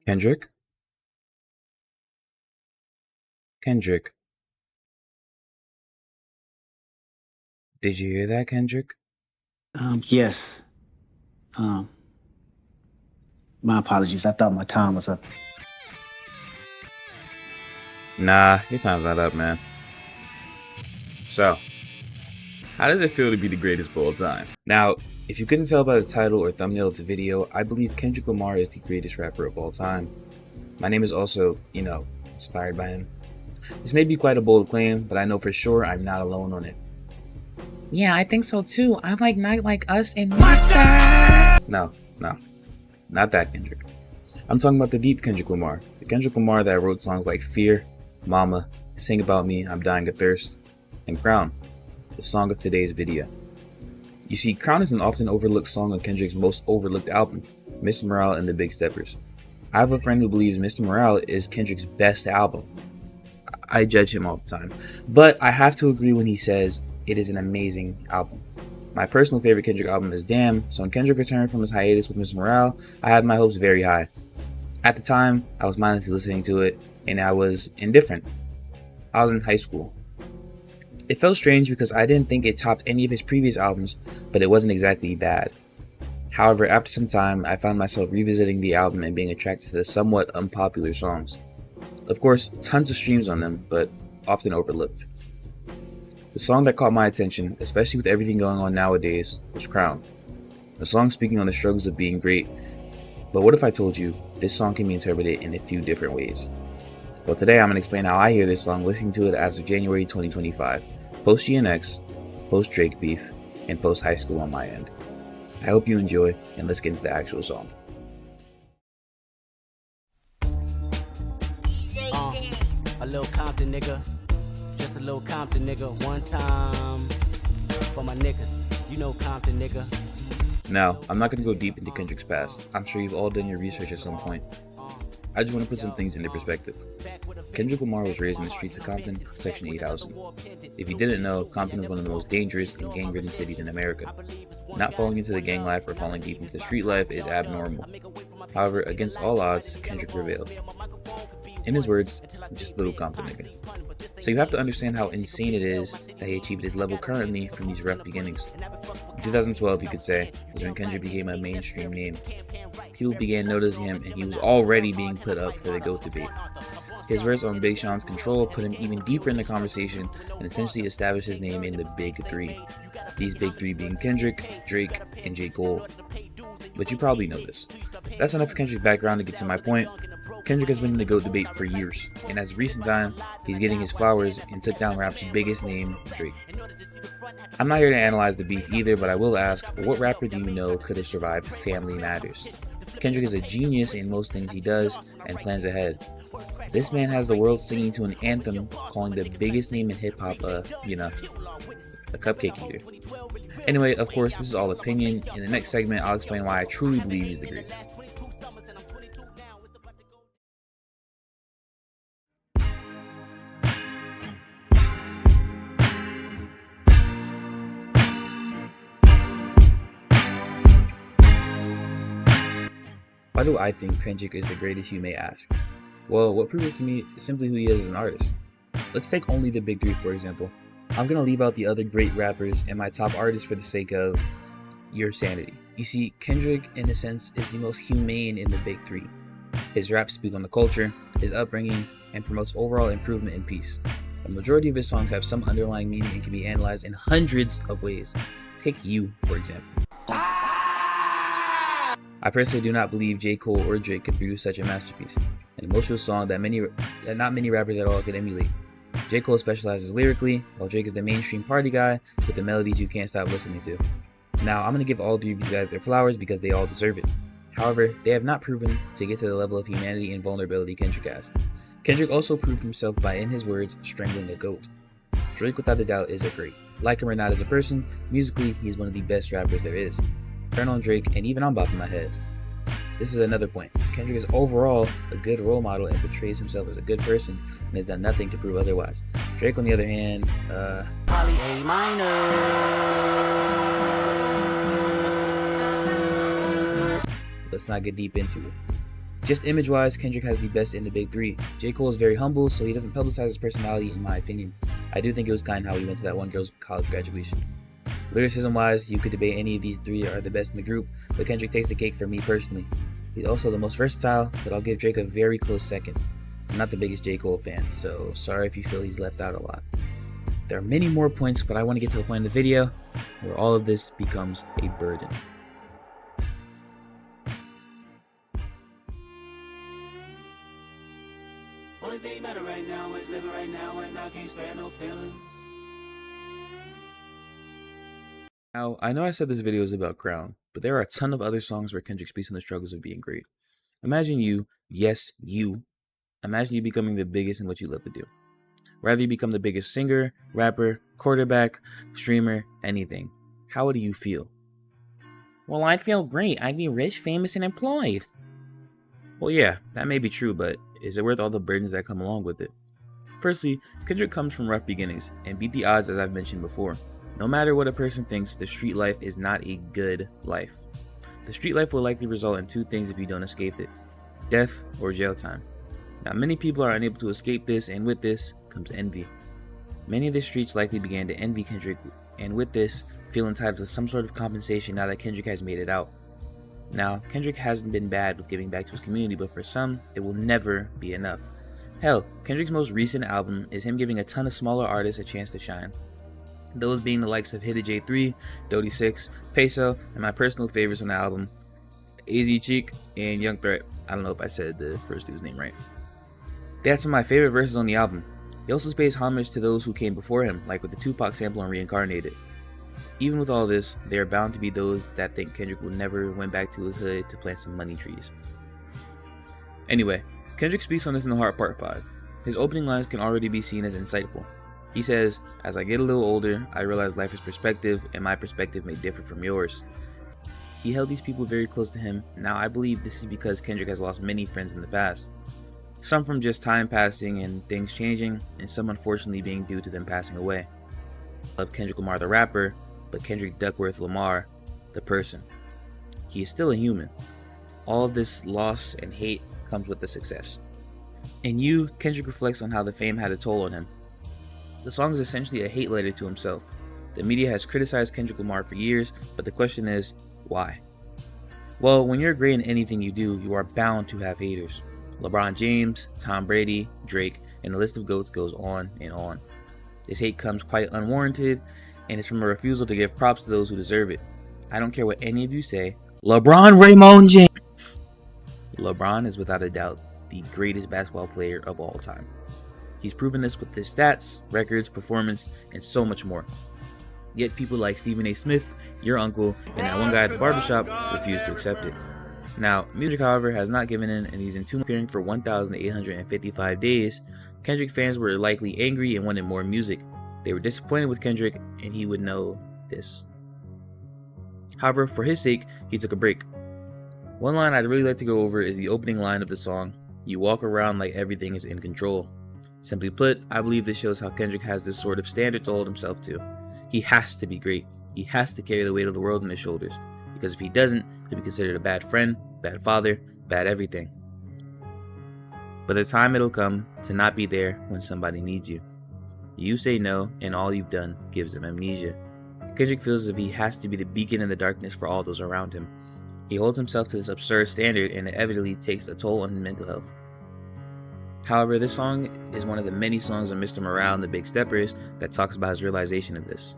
Kendrick? Kendrick. Did you hear that, Kendrick? Yes. Um, my apologies. I thought my time was up. Nah, your time's not up, man. So, how does it feel to be the greatest of all time? Now, if you couldn't tell by the title or thumbnail of the video, I believe Kendrick Lamar is the greatest rapper of all time. My name is also, inspired by him. This may be quite a bold claim, but I know for sure I'm not alone on it. Yeah, I think so too. I like Night Like Us and Mustard. No, not that Kendrick. I'm talking about the deep Kendrick Lamar. The Kendrick Lamar that wrote songs like Fear, Mama, Sing About Me, I'm Dying of Thirst, and Crown, the song of today's video. You see, Crown is an often overlooked song on Kendrick's most overlooked album, Mr. Morale and the Big Steppers. I have a friend who believes Mr. Morale is Kendrick's best album. I judge him all the time, but I have to agree when he says it is an amazing album. My personal favorite Kendrick album is Damn, so when Kendrick returned from his hiatus with Mr. Morale, I had my hopes very high. At the time, I was mindlessly listening to it, and I was indifferent. I was in high school. It felt strange because I didn't think it topped any of his previous albums, but it wasn't exactly bad. However, after some time, I found myself revisiting the album and being attracted to the somewhat unpopular songs. Of course, tons of streams on them, but often overlooked. The song that caught my attention, especially with everything going on nowadays, was Crown. A song speaking on the struggles of being great. But what if I told you this song can be interpreted in a few different ways? Well, today I'm going to explain how I hear this song listening to it as of January 2025, post GNX, post Drake beef, and post high school on my end. I hope you enjoy, and let's get into the actual song. A little Compton nigga, just a little Compton nigga, one time for my niggas, you know Compton nigga. Now, I'm not going to go deep into Kendrick's past. I'm sure you've all done your research at some point. I just want to put some things into perspective. Kendrick Lamar was raised in the streets of Compton, Section 8 housing. If you didn't know, Compton is one of the most dangerous and gang-ridden cities in America. Not falling into the gang life or falling deep into the street life is abnormal. However, against all odds, Kendrick prevailed. In his words, just a little Compton nigga. So you have to understand how insane it is that he achieved his level currently from these rough beginnings. In 2012, you could say, was when Kendrick became a mainstream name. People began noticing him, and he was already being put up for the GOAT debate. His verse on Big Sean's Control put him even deeper in the conversation and essentially established his name in the Big Three. These Big Three being Kendrick, Drake, and J. Cole. But you probably know this. That's enough for Kendrick's background to get to my point. Kendrick has been in the GOAT debate for years, and as of recent time, he's getting his flowers and took down rap's biggest name, Drake. I'm not here to analyze the beef either, but I will ask, what rapper do you know could have survived Family Matters? Kendrick is a genius in most things he does and plans ahead. This man has the world singing to an anthem calling the biggest name in hip-hop a cupcake eater. Anyway, of course, this is all opinion. In the next segment, I'll explain why I truly believe he's the greatest. Why do I think Kendrick is the greatest, you may ask? Well, what proves it to me is simply who he is as an artist. Let's take only the Big Three, for example. I'm gonna leave out the other great rappers and my top artists for the sake of your sanity. You see, Kendrick, in a sense, is the most humane in the Big Three. His raps speak on the culture, his upbringing, and promotes overall improvement and peace. The majority of his songs have some underlying meaning and can be analyzed in hundreds of ways. Take You, for example. I personally do not believe J. Cole or Drake could produce such a masterpiece, an emotional song that not many rappers at all could emulate. J. Cole specializes lyrically, while Drake is the mainstream party guy with the melodies you can't stop listening to. Now, I'm going to give all three of these guys their flowers because they all deserve it. However, they have not proven to get to the level of humanity and vulnerability Kendrick has. Kendrick also proved himself by, in his words, strangling a goat. Drake, without a doubt, is a great. Like him or not as a person, musically, he's one of the best rappers there is. Turn on Drake, and even I'm bopping my head. This is another point. Kendrick is overall a good role model and portrays himself as a good person and has done nothing to prove otherwise. Drake, on the other hand, Probably A minor. let's not get deep into it. Just image-wise, Kendrick has the best in the big three. J. Cole is very humble, so he doesn't publicize his personality in my opinion. I do think it was kind how he went to that one girl's college graduation. Lyricism-wise, you could debate any of these three are the best in the group, but Kendrick takes the cake for me personally. He's also the most versatile, but I'll give Drake a very close second. I'm not the biggest J. Cole fan, so sorry if you feel he's left out a lot. There are many more points, but I want to get to the point in the video where all of this becomes a burden. Only thing matter right now is living right now, and I can't spare no feelings. Now, I know I said this video is about Crown, but there are a ton of other songs where Kendrick speaks on the struggles of being great. Imagine you, yes, you. Imagine you becoming the biggest in what you love to do. Rather you become the biggest singer, rapper, quarterback, streamer, anything. How would you feel? Well, I'd feel great. I'd be rich, famous, and employed. Well, yeah, that may be true, but is it worth all the burdens that come along with it? Firstly, Kendrick comes from rough beginnings and beat the odds, as I've mentioned before. No matter what a person thinks, the street life is not a good life. The street life will likely result in two things if you don't escape it: death or jail time. Now, many people are unable to escape this, and with this comes envy. Many of the streets likely began to envy Kendrick, and with this, feel entitled to some sort of compensation now that Kendrick has made it out. Now, Kendrick hasn't been bad with giving back to his community, but for some, it will never be enough. Hell, Kendrick's most recent album is him giving a ton of smaller artists a chance to shine. Those being the likes of Hidda J3, Dodie 6, Peso, and my personal favorites on the album, AZ Cheek and Young Threat. I don't know if I said the first dude's name right. They had some of my favorite verses on the album. He also pays homage to those who came before him, like with the Tupac sample on Reincarnated. Even with all this, there are bound to be those that think Kendrick will never went back to his hood to plant some money trees. Anyway, Kendrick speaks on this in The Heart Part 5. His opening lines can already be seen as insightful. He says, "As I get a little older, I realize life is perspective, and my perspective may differ from yours." He held these people very close to him. Now, I believe this is because Kendrick has lost many friends in the past. Some from just time passing and things changing, and some unfortunately being due to them passing away. I love Kendrick Lamar the rapper, but Kendrick Duckworth Lamar the person. He is still a human. All of this loss and hate comes with the success. In You, Kendrick reflects on how the fame had a toll on him. The song is essentially a hate letter to himself. The media has criticized Kendrick Lamar for years, but the question is, why? Well, when you're great in anything you do, you are bound to have haters. LeBron James, Tom Brady, Drake, and the list of GOATs goes on and on. This hate comes quite unwarranted, and it's from a refusal to give props to those who deserve it. I don't care what any of you say, LeBron Raymond James. LeBron is without a doubt the greatest basketball player of all time. He's proven this with his stats, records, performance, and so much more. Yet people like Stephen A. Smith, your uncle, and that one guy at the barbershop refuse to accept it. Now, music, however, has not given in, and he's in tune appearing for 1,855 days. Kendrick fans were likely angry and wanted more music. They were disappointed with Kendrick, and he would know this. However, for his sake, he took a break. One line I'd really like to go over is the opening line of the song, "You walk around like everything is in control." Simply put, I believe this shows how Kendrick has this sort of standard to hold himself to. He has to be great. He has to carry the weight of the world on his shoulders. Because if he doesn't, he'll be considered a bad friend, bad father, bad everything. But the time it'll come to not be there when somebody needs you. You say no, and all you've done gives him amnesia. Kendrick feels as if he has to be the beacon in the darkness for all those around him. He holds himself to this absurd standard, and it evidently takes a toll on his mental health. However, this song is one of the many songs on Mr. Morale and the Big Steppers that talks about his realization of this,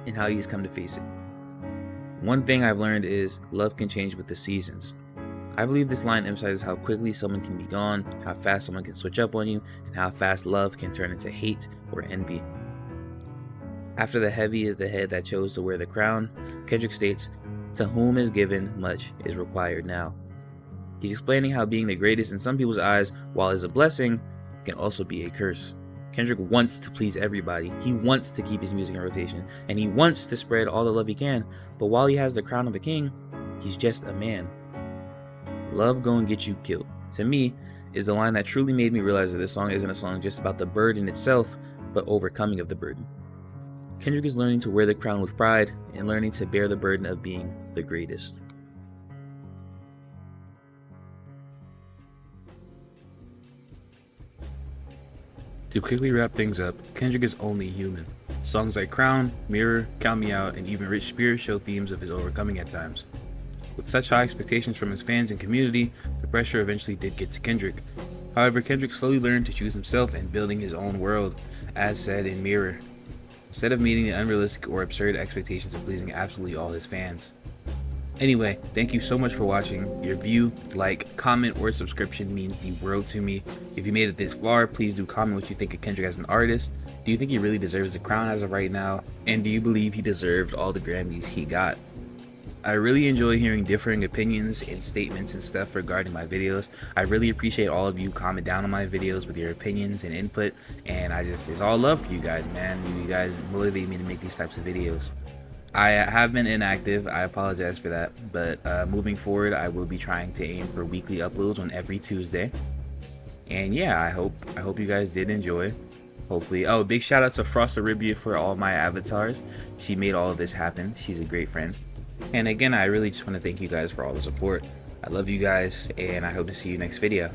and how he's come to face it. One thing I've learned is love can change with the seasons. I believe this line emphasizes how quickly someone can be gone, how fast someone can switch up on you, and how fast love can turn into hate or envy. After the heavy is the head that chose to wear the crown, Kendrick states, "To whom is given, much is required now." He's explaining how being the greatest in some people's eyes, while is a blessing, can also be a curse. Kendrick wants to please everybody. He wants to keep his music in rotation, and he wants to spread all the love he can, but while he has the crown of a king, he's just a man. "Love gon' get you killed," to me, is the line that truly made me realize that this song isn't a song just about the burden itself, but overcoming of the burden. Kendrick is learning to wear the crown with pride and learning to bear the burden of being the greatest. To quickly wrap things up, Kendrick is only human. Songs like Crown, Mirror, Count Me Out, and even Rich Spirit show themes of his overcoming at times. With such high expectations from his fans and community, the pressure eventually did get to Kendrick. However, Kendrick slowly learned to choose himself and building his own world, as said in Mirror, instead of meeting the unrealistic or absurd expectations of pleasing absolutely all his fans. Anyway, thank you so much for watching. Your view, like, comment, or subscription means the world to me. If you made it this far, please do comment what you think of Kendrick as an artist. Do you think he really deserves the crown as of right now? And do you believe he deserved all the Grammys he got? I really enjoy hearing differing opinions and statements and stuff regarding my videos. I really appreciate all of you comment down on my videos with your opinions and input, and it's all love for you guys, man. You guys motivate me to make these types of videos. I have been inactive, I apologize for that, but moving forward I will be trying to aim for weekly uploads on every Tuesday. And yeah, I hope you guys did enjoy. Hopefully. Oh, big shout out to Frost Arabia for all my avatars. She made all of this happen. She's a great friend. And again, I really just want to thank you guys for all the support. I love you guys, and I hope to see you next video.